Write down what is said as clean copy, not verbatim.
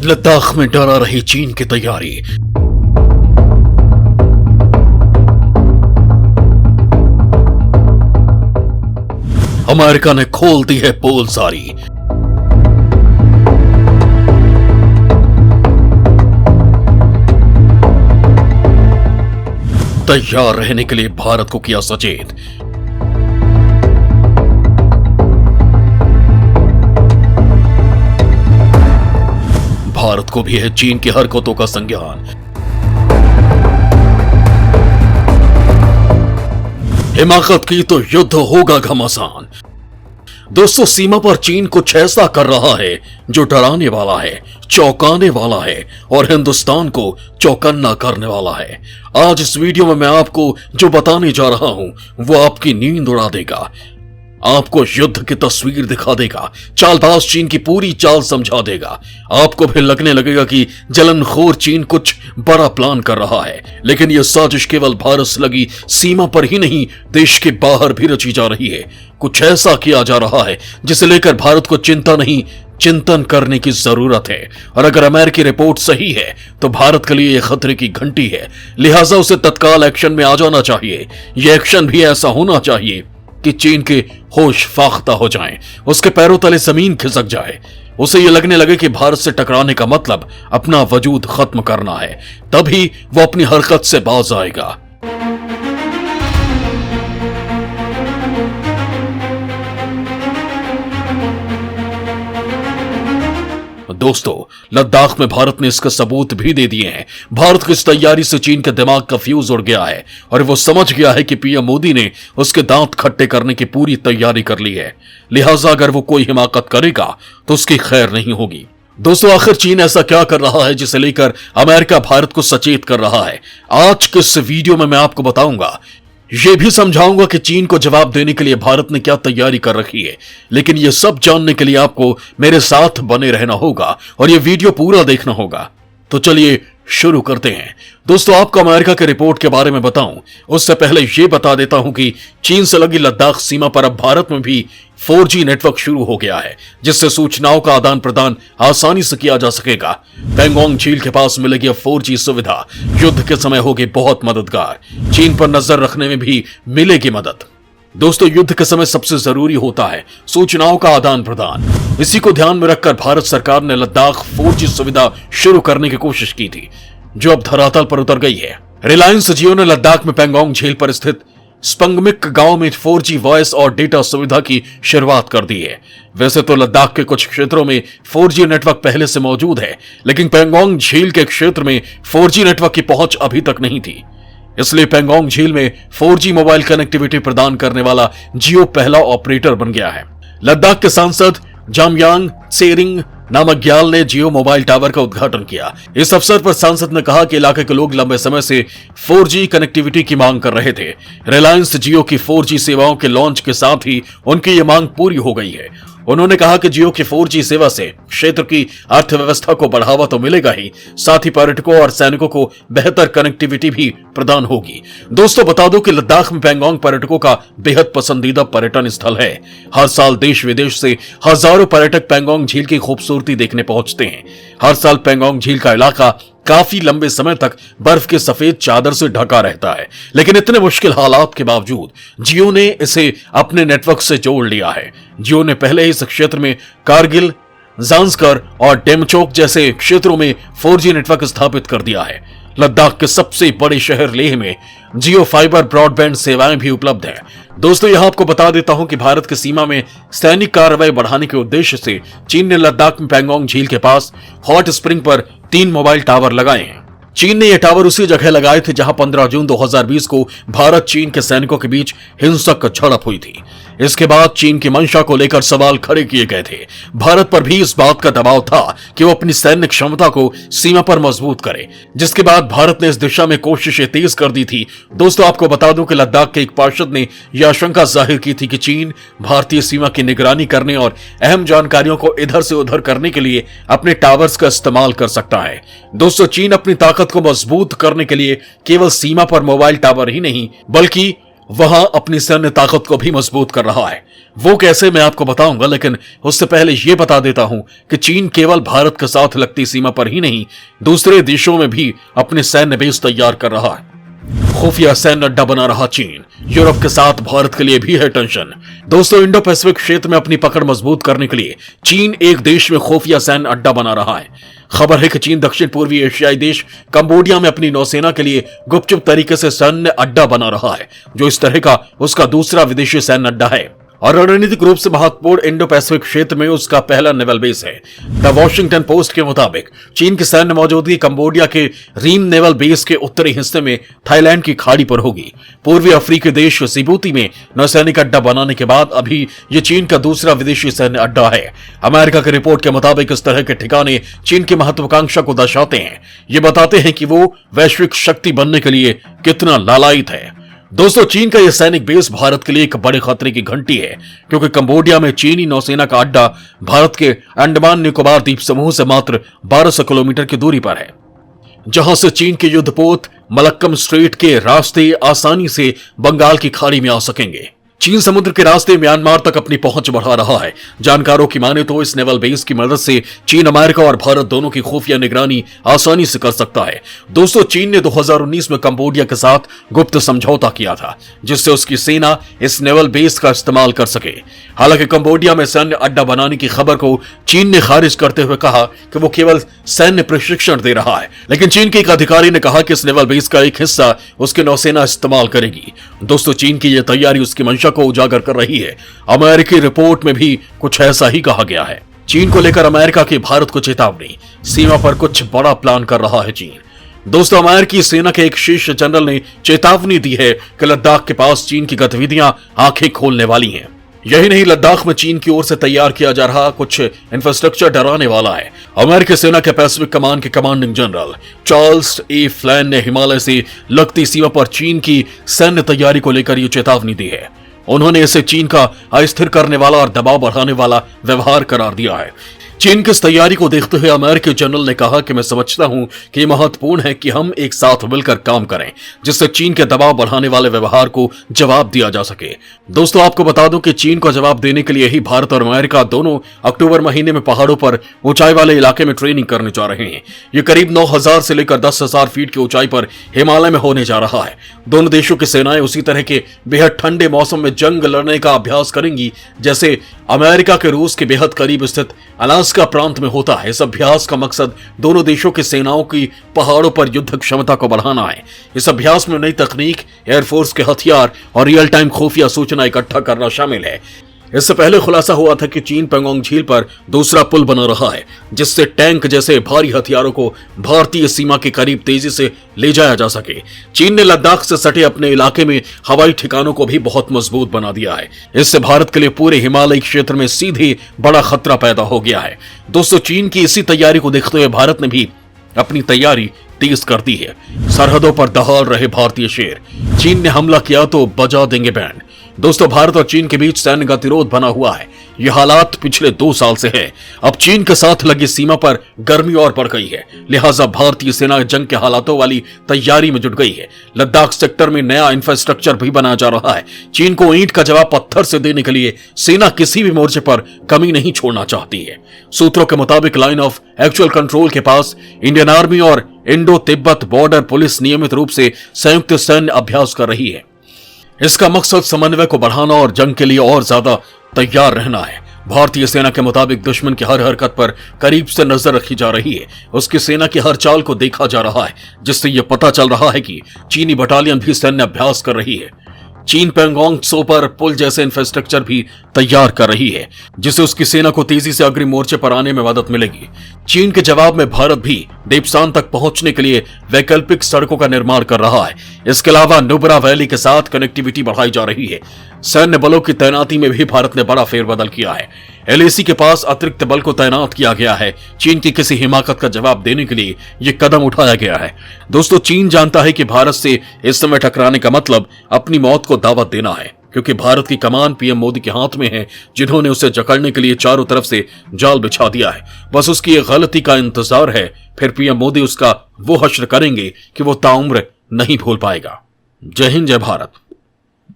लद्दाख में डरा रही चीन की तैयारी। अमेरिका ने खोल दी है पोल सारी। तैयार रहने के लिए भारत को किया सचेत। भारत को भी है चीन की हरकतों का संज्ञान। हिमाकत की तो युद्ध होगा घमासान। दोस्तों, सीमा पर चीन कुछ ऐसा कर रहा है जो डराने वाला है, चौंकाने वाला है और हिंदुस्तान को चौकन्ना करने वाला है। आज इस वीडियो में मैं आपको जो बताने जा रहा हूं वो आपकी नींद उड़ा देगा, आपको युद्ध की तस्वीर दिखा देगा, चालबाज चीन की पूरी चाल समझा देगा। आपको भी लगने लगेगा कि जलनखोर चीन कुछ बड़ा प्लान कर रहा है, लेकिन यह साजिश केवल भारत से लगी सीमा पर ही नहीं, देश के बाहर भी रची जा रही है। कुछ ऐसा किया जा रहा है जिसे लेकर भारत को चिंता नहीं, चिंतन करने की जरूरत है। और अगर अमेरिकी रिपोर्ट सही है तो भारत के लिए यह खतरे की घंटी है, लिहाजा उसे तत्काल एक्शन में आ जाना चाहिए। यह एक्शन भी ऐसा होना चाहिए कि चीन के होश फाख्ता हो जाएं, उसके पैरों तले जमीन खिसक जाए, उसे यह लगने लगे कि भारत से टकराने का मतलब अपना वजूद खत्म करना है, तभी वो अपनी हरकत से बाज आएगा। दोस्तों, लद्दाख में भारत ने इसके सबूत भी दे दिए हैं। भारत की इस तैयारी से चीन के दिमाग का फ्यूज उड़ गया है और वो समझ गया है कि पीएम मोदी ने उसके दांत खट्टे करने की पूरी तैयारी कर ली है। लिहाजा अगर वो कोई हिमाकत करेगा तो उसकी खैर नहीं होगी। दोस्तों, आखिर चीन ऐसा क्या कर रहा है जिसे लेकर अमेरिका भारत को सचेत कर रहा है? आज के इस वीडियो में मैं आपको बताऊंगा, यह भी समझाऊंगा कि चीन को जवाब देने के लिए भारत ने क्या तैयारी कर रखी है। लेकिन यह सब जानने के लिए आपको मेरे साथ बने रहना होगा और यह वीडियो पूरा देखना होगा। तो चलिए शुरू करते हैं। दोस्तों, आपको अमेरिका के रिपोर्ट के बारे में बताऊं उससे पहले यह बता देता हूं कि चीन से लगी लद्दाख सीमा पर अब भारत में भी 4G नेटवर्क शुरू हो गया है, जिससे सूचनाओं का आदान प्रदान आसानी से किया जा सकेगा। पेंगोंग झील के पास मिलेगी 4G सुविधा, युद्ध के समय होगी बहुत मददगार। चीन पर नजर रखने में भी मिलेगी मदद। दोस्तों, युद्ध के समय सबसे जरूरी होता है सूचनाओं का आदान प्रदान। इसी को ध्यान में रखकर भारत सरकार ने लद्दाख 4G सुविधा शुरू करने की कोशिश की थी, जो अब धरातल पर उतर गई है। रिलायंस जियो ने लद्दाख में पेंगोंग झील पर स्थित स्पंगमिक गांव में 4G वॉइस और डेटा सुविधा की शुरुआत कर दी है। वैसे तो लद्दाख के कुछ क्षेत्रों में 4G नेटवर्क पहले से मौजूद है, लेकिन पेंगोंग झील के क्षेत्र में 4G नेटवर्क की पहुंच अभी तक नहीं थी। इसलिए पेंगोंग झील में 4G मोबाइल कनेक्टिविटी प्रदान करने वाला जियो पहला ऑपरेटर बन गया है। लद्दाख के सांसद जामयांग त्सेरिंग नामग्याल ने जियो मोबाइल टावर का उद्घाटन किया। इस अवसर पर सांसद ने कहा कि इलाके के लोग लंबे समय से 4G कनेक्टिविटी की मांग कर रहे थे। रिलायंस जियो की 4G सेवाओं के लॉन्च के साथ ही उनकी ये मांग पूरी हो गई है। उन्होंने कहा कि जियो की 4G सेवा से क्षेत्र की अर्थव्यवस्था को बढ़ावा तो मिलेगा ही, साथ ही पर्यटकों और सैनिकों को बेहतर कनेक्टिविटी भी प्रदान होगी। दोस्तों, बता दो कि लद्दाख में पेंगोंग पर्यटकों का बेहद पसंदीदा पर्यटन स्थल है। हर साल देश विदेश से हजारों पर्यटक पेंगोंग झील की खूबसूरती देखने पहुंचते हैं। हर साल पेंगोंग झील का इलाका काफी लंबे समय तक बर्फ के सफेद चादर से ढका रहता है, लेकिन इतने मुश्किल हालात के बावजूद जियो ने इसे अपने नेटवर्क से जोड़ लिया है। जियो ने पहले ही इस क्षेत्र में कारगिल, जांस्कर और डेमचोक जैसे क्षेत्रों में 4G नेटवर्क स्थापित कर दिया है। लद्दाख के सबसे बड़े शहर लेह में जियो फाइबर ब्रॉडबैंड सेवाएं भी उपलब्ध है। दोस्तों, यहां आपको बता देता हूं कि भारत की सीमा में सैनिक कार्रवाई बढ़ाने के उद्देश्य से चीन ने लद्दाख में पेंगोंग झील के पास हॉट स्प्रिंग पर 3 मोबाइल टावर लगाए हैं। चीन ने यह टावर उसी जगह लगाए थे जहां 15 जून 2020 को भारत चीन के सैनिकों के बीच हिंसक झड़प हुई थी। इसके बाद चीन की मंशा को लेकर सवाल खड़े किए गए थे। भारत पर भी इस बात का दबाव था कि वो अपनी सैन्य क्षमता को सीमा पर मजबूत करे, जिसके बाद भारत ने इस दिशा में कोशिशें तेज कर दी थी। दोस्तों, आपको बता दूं कि लद्दाख के एक पार्षद ने यह आशंका जाहिर की थी कि चीन भारतीय सीमा की निगरानी करने और अहम जानकारियों को इधर से उधर करने के लिए अपने टावर्स का इस्तेमाल कर सकता है। दोस्तों, चीन अपनी ताकत को मजबूत करने के लिए केवल सीमा पर मोबाइल टावर ही नहीं, बल्कि वहां अपनी सैन्य ताकत को भी मजबूत कर रहा है। वो कैसे मैं आपको बताऊंगा, लेकिन उससे पहले यह बता देता हूं कि चीन केवल भारत के साथ लगती सीमा पर ही नहीं, दूसरे देशों में भी अपने सैन्य बेस तैयार कर रहा है। खुफिया सैन्य अड्डा बना रहा चीन, यूरोप के साथ भारत के लिए भी है टेंशन। दोस्तों, इंडो पैसिफिक क्षेत्र में अपनी पकड़ मजबूत करने के लिए चीन एक देश में खुफिया सैन्य अड्डा बना रहा है। खबर है कि चीन दक्षिण पूर्वी एशियाई देश कंबोडिया में अपनी नौसेना के लिए गुपचुप तरीके से सैन्य अड्डा बना रहा है, जो इस तरह का उसका दूसरा विदेशी सैन्य अड्डा है और रणनीतिक रूप से महत्वपूर्ण इंडो पैसिफिक क्षेत्र में उसका पहला नेवल बेस है। द वॉशिंगटन पोस्ट के मुताबिक चीन की सैन्य मौजूदगी कंबोडिया के रीम नेवल बेस के उत्तरी हिस्से में थाईलैंड की खाड़ी पर होगी। पूर्वी अफ्रीकी देश जिबूती में नौसैनिक अड्डा बनाने के बाद अभी ये चीन का दूसरा विदेशी सैन्य अड्डा है। अमेरिका की रिपोर्ट के मुताबिक इस तरह के ठिकाने चीन की महत्वाकांक्षा को दर्शाते हैं। ये बताते हैं कि वो वैश्विक शक्ति बनने के लिए कितना लालायित है। दोस्तों, चीन का यह सैनिक बेस भारत के लिए एक बड़े खतरे की घंटी है, क्योंकि कंबोडिया में चीनी नौसेना का अड्डा भारत के अंडमान निकोबार द्वीप समूह से मात्र 1200 किलोमीटर की दूरी पर है, जहां से चीन के युद्धपोत मलक्कम स्ट्रेट के रास्ते आसानी से बंगाल की खाड़ी में आ सकेंगे। चीन समुद्र के रास्ते म्यांमार तक अपनी पहुंच बढ़ा रहा है। जानकारों की माने तो इस नेवल बेस की मदद से चीन अमेरिका और भारत दोनों की खुफिया निगरानी आसानी से कर सकता है। दोस्तों, चीन ने 2019 में कंबोडिया के साथ गुप्त समझौता किया था, जिससे उसकी सेना इस नेवल बेस का इस्तेमाल कर सके। हालांकि कंबोडिया में सैन्य अड्डा बनाने की खबर को चीन ने खारिज करते हुए कहा कि वो केवल सैन्य प्रशिक्षण दे रहा है, लेकिन चीन के एक अधिकारी ने कहा कि इस नेवल बेस का एक हिस्सा उसकी नौसेना इस्तेमाल करेगी। दोस्तों, चीन की यह तैयारी उसकी मंशा को उजागर कर रही है। अमेरिकी रिपोर्ट में भी कुछ ऐसा ही कहा गया है। चीन को लेकर अमेरिका की भारत को चेतावनी, सीमा पर कुछ बड़ा प्लान कर रहा है चीन। दोस्तों, अमेरिकी सेना के एक शीर्ष जनरल ने चेतावनी दी है कि लद्दाख के पास चीन की गतिविधियां आंखें खोलने वाली हैं। यही नहीं, लद्दाख में चीन की ओर से तैयार किया जा रहा कुछ इंफ्रास्ट्रक्चर डराने वाला है। अमेरिकी सेना के पैसिफिक कमांड के कमांडिंग जनरल चार्ल्स ए फ्लैन ने हिमालय से लगती सीमा पर चीन की सैन्य तैयारी को लेकर यह चेतावनी दी है। उन्होंने इसे चीन का अस्थिर करने वाला और दबाव बढ़ाने वाला व्यवहार करार दिया है। चीन की इस तैयारी को देखते हुए अमेरिकी जनरल ने कहा कि मैं समझता हूं कि यह महत्वपूर्ण है कि हम एक साथ मिलकर काम करें, जिससे चीन के दबाव बढ़ाने वाले व्यवहार को जवाब दिया जा सके। दोस्तों, आपको बता दूं कि चीन को जवाब देने के लिए ही भारत और अमेरिका दोनों अक्टूबर महीने में पहाड़ों पर ऊंचाई वाले इलाके में ट्रेनिंग करने जा रहे हैं। ये करीब 9000 से लेकर 10,000 फीट की ऊंचाई पर हिमालय में होने जा रहा है। दोनों देशों की सेनाएं उसी तरह के बेहद ठंडे मौसम में जंग लड़ने का अभ्यास करेंगी, जैसे अमेरिका के रूस के बेहद करीब स्थित अलास्का प्रांत में होता है। इस अभ्यास का मकसद दोनों देशों की सेनाओं की पहाड़ों पर युद्ध क्षमता को बढ़ाना है। इस अभ्यास में नई तकनीक, एयरफोर्स के हथियार और रियल टाइम खुफिया सूचना इकट्ठा करना शामिल है। इससे पहले खुलासा हुआ था कि चीन पेंगोंग झील पर दूसरा पुल बना रहा है, जिससे टैंक जैसे भारी हथियारों को भारतीय सीमा के करीब तेजी से ले जाया जा सके। चीन ने लद्दाख से सटे अपने इलाके में हवाई ठिकानों को भी बहुत मजबूत बना दिया है। इससे भारत के लिए पूरे हिमालयी क्षेत्र में सीधे बड़ा खतरा पैदा हो गया है। दोस्तों, चीन की इसी तैयारी को देखते हुए भारत ने भी अपनी तैयारी तेज कर दी है। सरहदों पर दहाड़ रहे भारतीय शेर, चीन ने हमला किया तो बजा देंगे बैंड। दोस्तों, भारत और चीन के बीच सैन्य गतिरोध बना हुआ है। यह हालात पिछले 2 साल से है। अब चीन के साथ लगी सीमा पर गर्मी और बढ़ गई है, लिहाजा भारतीय सेना जंग के हालातों वाली तैयारी में जुट गई है। लद्दाख सेक्टर में नया इंफ्रास्ट्रक्चर भी बनाया जा रहा है। चीन को ईंट का जवाब पत्थर से देने के लिए सेना किसी भी मोर्चे पर कमी नहीं छोड़ना चाहती है। सूत्रों के मुताबिक लाइन ऑफ एक्चुअल कंट्रोल के पास इंडियन आर्मी और इंडो तिब्बत बॉर्डर पुलिस नियमित रूप से संयुक्त सैन्य अभ्यास कर रही है। इसका मकसद समन्वय को बढ़ाना और जंग के लिए और ज्यादा तैयार रहना है। भारतीय सेना के मुताबिक दुश्मन की हर हरकत पर करीब से नजर रखी जा रही है। उसकी सेना की हर चाल को देखा जा रहा है, जिससे यह पता चल रहा है कि चीनी बटालियन भी सैन्य अभ्यास कर रही है। चीन पेंगोंग त्सो पर पुल जैसे इंफ्रास्ट्रक्चर भी तैयार कर रही है, जिससे उसकी सेना को तेजी से अग्रिम मोर्चे पर आने में मदद मिलेगी। चीन के जवाब में भारत भी देपसान तक पहुंचने के लिए वैकल्पिक सड़कों का निर्माण कर रहा है। इसके अलावा नुब्रा वैली के साथ कनेक्टिविटी बढ़ाई जा रही है। सैन्य बलों की तैनाती में भी भारत ने बड़ा फेरबदल किया है। एलएसी के पास अतिरिक्त बल को तैनात किया गया है। चीन की किसी हिमाकत का जवाब देने के लिए यह कदम उठाया गया है। दोस्तों, चीन जानता है कि भारत से इस समय टकराने का मतलब अपनी मौत को दावत देना है, क्योंकि भारत की कमान पीएम मोदी के हाथ में है, जिन्होंने उसे जकड़ने के लिए चारों तरफ से जाल बिछा दिया है। बस उसकी एक गलती का इंतजार है, फिर पीएम मोदी उसका वो हश्र करेंगे कि वो ताउम्र नहीं भूल पाएगा। जय हिंद, जय भारत।